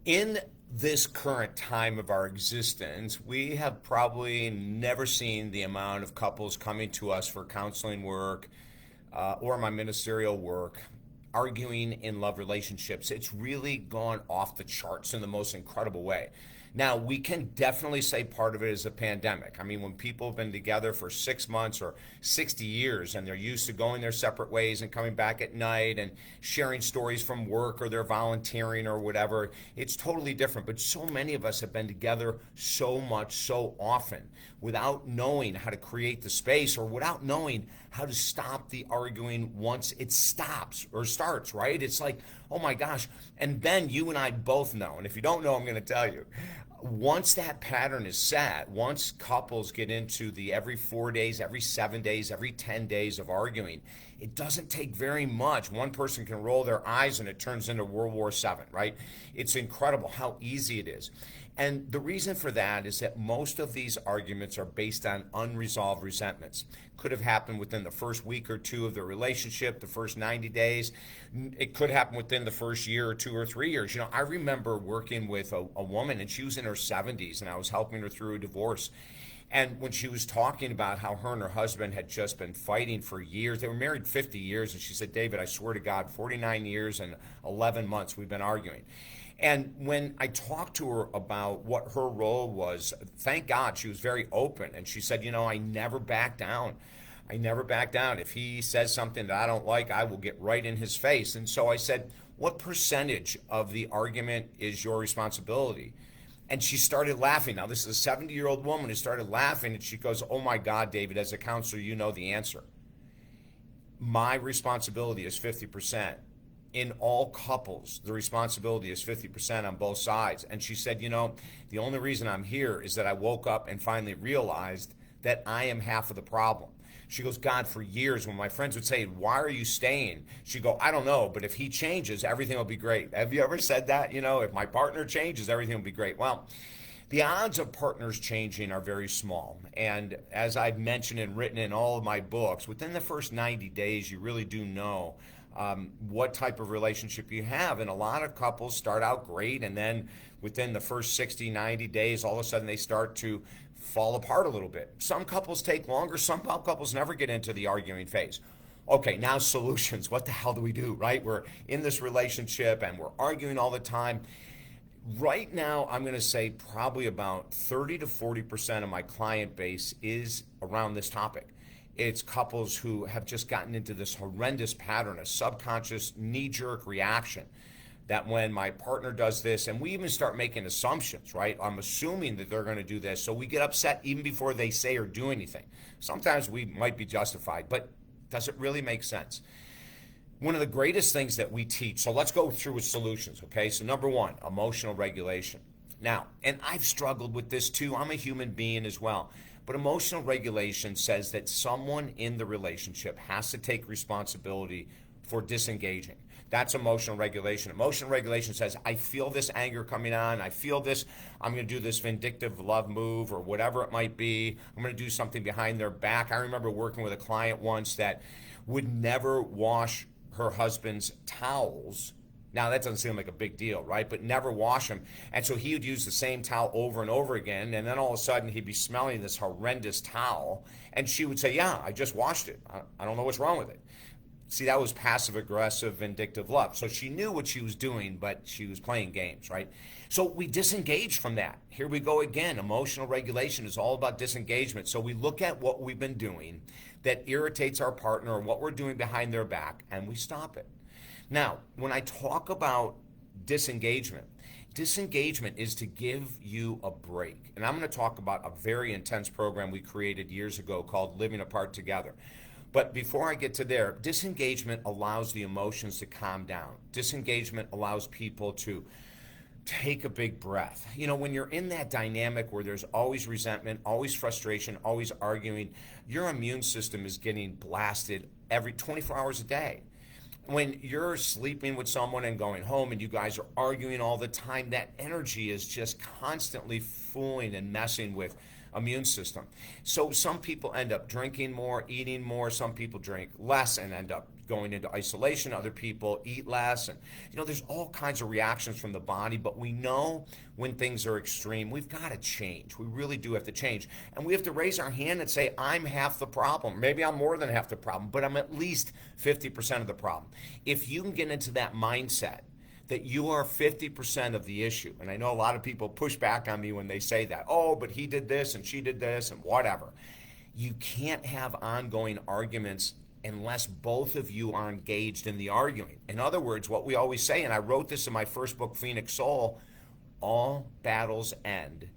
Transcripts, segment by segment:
In this current time of our existence, we have probably never seen the amount of couples coming to us for counseling work or my ministerial work arguing in love relationships. It's really gone off the charts in the most incredible way. Now, we can definitely say part of it is a pandemic. I mean, when people have been together for 6 months or 60 years and they're used to going their separate ways and coming back at night and sharing stories from work or they're volunteering or whatever, it's totally different. But so many of us have been together so much, so often without knowing how to create the space or without knowing how to stop the arguing once it stops or starts, right? It's like, oh my gosh. And Ben, you and I both know, and if you don't know, I'm going to tell you. Once that pattern is set, once couples get into the every 4 days, every 7 days, every 10 days of arguing, it doesn't take very much. One person can roll their eyes and it turns into World War VII, right? It's incredible how easy it is. And the reason for that is that most of these arguments are based on unresolved resentments. Could have happened within the first week or two of the relationship, the first 90 days. It could happen within the first year or 2 or 3 years. I remember working with a woman, and she was in her 70s, and I was helping her through a divorce. And when she was talking about how her and her husband had just been fighting for years, they were married 50 years, and she said, David, I swear to God, 49 years and 11 months we've been arguing. And when I talked to her about what her role was, thank God she was very open. And she said, I never back down. I never back down. If he says something that I don't like, I will get right in his face. And so I said, what percentage of the argument is your responsibility? And she started laughing. Now, this is a 70-year-old woman who started laughing, and she goes, oh my God, David, as a counselor, you know the answer. My responsibility is 50%. In all couples, the responsibility is 50% on both sides. And she said, the only reason I'm here is that I woke up and finally realized that I am half of the problem. She goes, God, for years when my friends would say, why are you staying? She'd go, I don't know, but if he changes, everything will be great. Have you ever said that? If my partner changes, everything will be great. Well, the odds of partners changing are very small. And as I've mentioned and written in all of my books, within the first 90 days, you really do know what type of relationship you have. And a lot of couples start out great, and then within the first 60, 90 days, all of a sudden they start to fall apart a little bit. Some couples take longer. Some couples never get into the arguing phase. Okay, now solutions. What the hell do we do, right? We're in this relationship and we're arguing all the time. Right now, I'm going to say probably about 30 to 40% of my client base is around this topic. It's couples who have just gotten into this horrendous pattern, a subconscious knee-jerk reaction that when my partner does this, and we even start making assumptions, right? I'm assuming that they're going to do this, so we get upset even before they say or do anything. Sometimes we might be justified, but does it really make sense? One of the greatest things that we teach, so let's go through with solutions, okay? So number one, emotional regulation. Now, and I've struggled with this too. I'm a human being as well. But emotional regulation says that someone in the relationship has to take responsibility for disengaging. That's emotional regulation. Emotional regulation says, I feel this anger coming on. I feel this. I'm going to do this vindictive love move or whatever it might be. I'm going to do something behind their back. I remember working with a client once that would never wash her husband's towels. Now, that doesn't seem like a big deal, right? But never wash them. And so he would use the same towel over and over again. And then all of a sudden, he'd be smelling this horrendous towel. And she would say, yeah, I just washed it. I don't know what's wrong with it. See, that was passive-aggressive, vindictive love. So she knew what she was doing, but she was playing games, right? So we disengaged from that. Here we go again. Emotional regulation is all about disengagement. So we look at what we've been doing that irritates our partner or what we're doing behind their back, and we stop it. Now, when I talk about disengagement is to give you a break. And I'm going to talk about a very intense program we created years ago called Living Apart Together. But before I get to there, disengagement allows the emotions to calm down. Disengagement allows people to take a big breath. When you're in that dynamic where there's always resentment, always frustration, always arguing, your immune system is getting blasted every 24 hours a day. When you're sleeping with someone and going home and you guys are arguing all the time, that energy is just constantly fooling and messing with immune system. So some people end up drinking more, eating more. Some people drink less and end up going into isolation. Other people eat less. And, there's all kinds of reactions from the body, but we know when things are extreme, we've got to change. We really do have to change. And we have to raise our hand and say, I'm half the problem. Maybe I'm more than half the problem, but I'm at least 50% of the problem. If you can get into that mindset, that you are 50% of the issue. And I know a lot of people push back on me when they say that. Oh, but he did this and she did this and whatever. You can't have ongoing arguments unless both of you are engaged in the arguing. In other words, what we always say, and I wrote this in my first book, Phoenix Soul, all battles end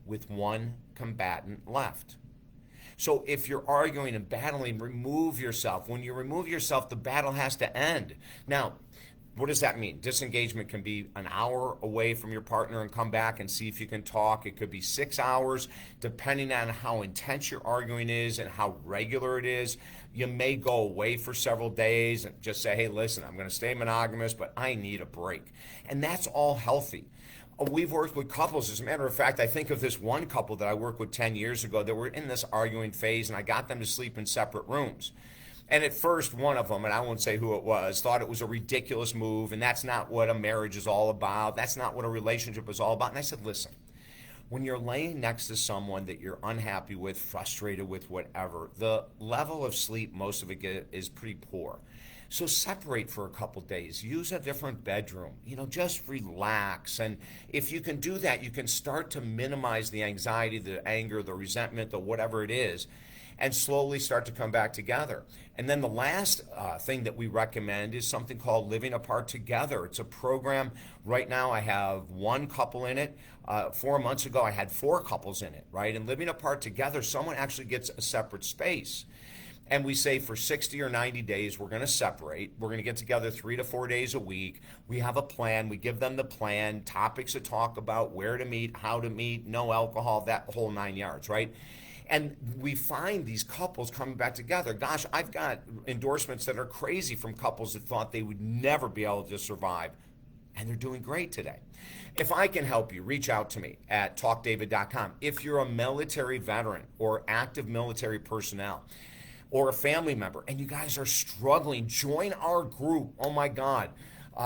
with one combatant left. So if you're arguing and battling, remove yourself. When you remove yourself, the battle has to end. Now, what does that mean? Disengagement can be an hour away from your partner and come back and see if you can talk. It could be 6 hours, depending on how intense your arguing is and how regular it is. You may go away for several days and just say, hey, listen, I'm going to stay monogamous, but I need a break. And that's all healthy. We've worked with couples. As a matter of fact, I think of this one couple that I worked with 10 years ago that were in this arguing phase, and I got them to sleep in separate rooms. And at first, one of them, and I won't say who it was, thought it was a ridiculous move, and that's not what a marriage is all about. That's not what a relationship is all about. And I said, listen, when you're laying next to someone that you're unhappy with, frustrated with, whatever, the level of sleep, most of it is pretty poor. So separate for a couple days. Use a different bedroom. Just relax. And if you can do that, you can start to minimize the anxiety, the anger, the resentment, the whatever it is, and slowly start to come back together. And then the last thing that we recommend is something called Living Apart Together. It's a program. Right now I have one couple in it. 4 months ago I had 4 couples in it, right? And Living Apart Together, someone actually gets a separate space. And we say for 60 or 90 days, we're going to separate. We're going to get together 3 to 4 days a week. We have a plan. We give them the plan, topics to talk about, where to meet, how to meet, no alcohol, that whole 9 yards, right? And we find these couples coming back together. Gosh, I've got endorsements that are crazy from couples that thought they would never be able to survive, and they're doing great today. If I can help you, reach out to me at talkdavid.com. If you're a military veteran or active military personnel or a family member and you guys are struggling, join our group. Oh my God.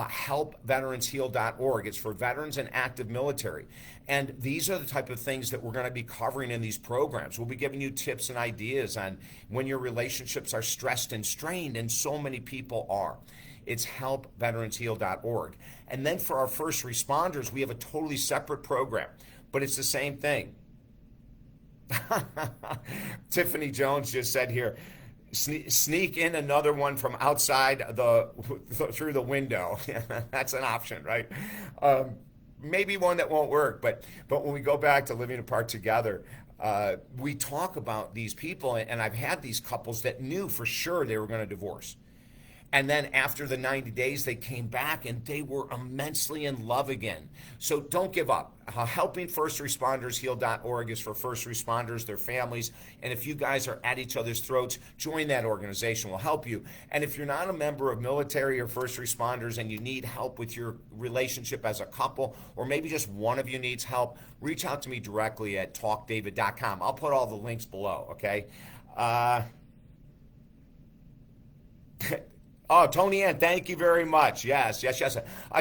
helpveteransheal.org. It's for veterans and active military. And these are the type of things that we're going to be covering in these programs. We'll be giving you tips and ideas on when your relationships are stressed and strained, and so many people are. It's helpveteransheal.org. And then for our first responders, we have a totally separate program, but it's the same thing. Tiffany Jones just said here, sneak in another one from outside through the window. That's an option, right? Maybe one that won't work, but when we go back to Living Apart Together, we talk about these people, and I've had these couples that knew for sure they were going to divorce. And then after the 90 days, they came back and they were immensely in love again. So don't give up. HelpingFirstRespondersHeal.org is for first responders, their families. And if you guys are at each other's throats, join that organization. We'll help you. And if you're not a member of military or first responders and you need help with your relationship as a couple, or maybe just one of you needs help, reach out to me directly at talkdavid.com. I'll put all the links below, okay? Oh, Tony Ann, thank you very much. Yes.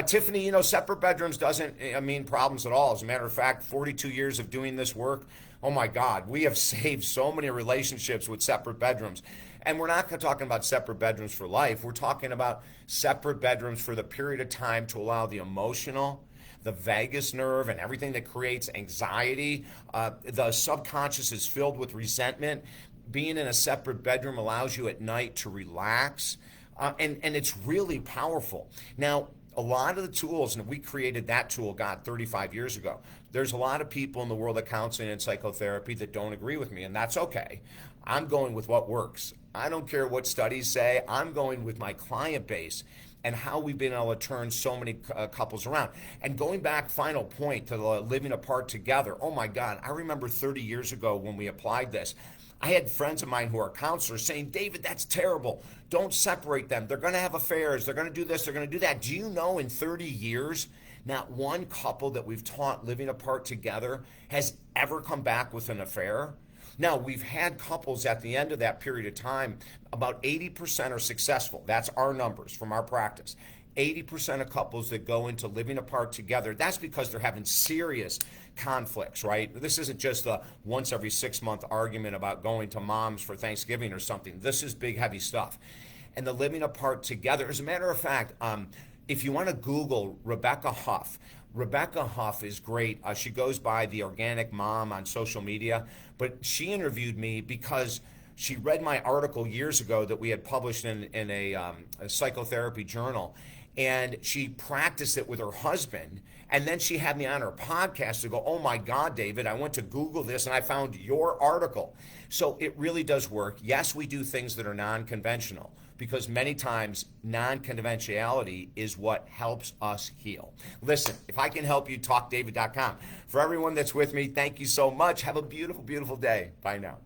Tiffany, separate bedrooms doesn't mean problems at all. As a matter of fact, 42 years of doing this work, oh my God, we have saved so many relationships with separate bedrooms. And we're not talking about separate bedrooms for life. We're talking about separate bedrooms for the period of time to allow the emotional, the vagus nerve, and everything that creates anxiety. The subconscious is filled with resentment. Being in a separate bedroom allows you at night to relax. And it's really powerful. Now, a lot of the tools, and we created that tool, 35 years ago. There's a lot of people in the world of counseling and psychotherapy that don't agree with me, and that's okay. I'm going with what works. I don't care what studies say. I'm going with my client base and how we've been able to turn so many couples around. And going back, final point, to the Living Apart Together. Oh my God, I remember 30 years ago when we applied this. I had friends of mine who are counselors saying, David, that's terrible. Don't separate them. They're going to have affairs. They're going to do this. They're going to do that. Do you know in 30 years, not one couple that we've taught Living Apart Together has ever come back with an affair? Now, we've had couples at the end of that period of time, about 80% are successful. That's our numbers from our practice. 80% of couples that go into living apart together, that's because they're having serious conflicts, right? This isn't just a once every 6 month argument about going to mom's for Thanksgiving or something. This is big, heavy stuff. And the living apart together, as a matter of fact, if you want to Google Rebecca Huff, Rebecca Huff is great. She goes by the Organic Mom on social media, but she interviewed me because she read my article years ago that we had published in a psychotherapy journal, and she practiced it with her husband. And then she had me on her podcast to go, oh my God, David, I went to Google this and I found your article. So it really does work. Yes, we do things that are non-conventional, because many times non-conventionality is what helps us heal. Listen, if I can help you, talkdavid.com. For everyone that's with me, thank you so much. Have a beautiful, beautiful day. Bye now.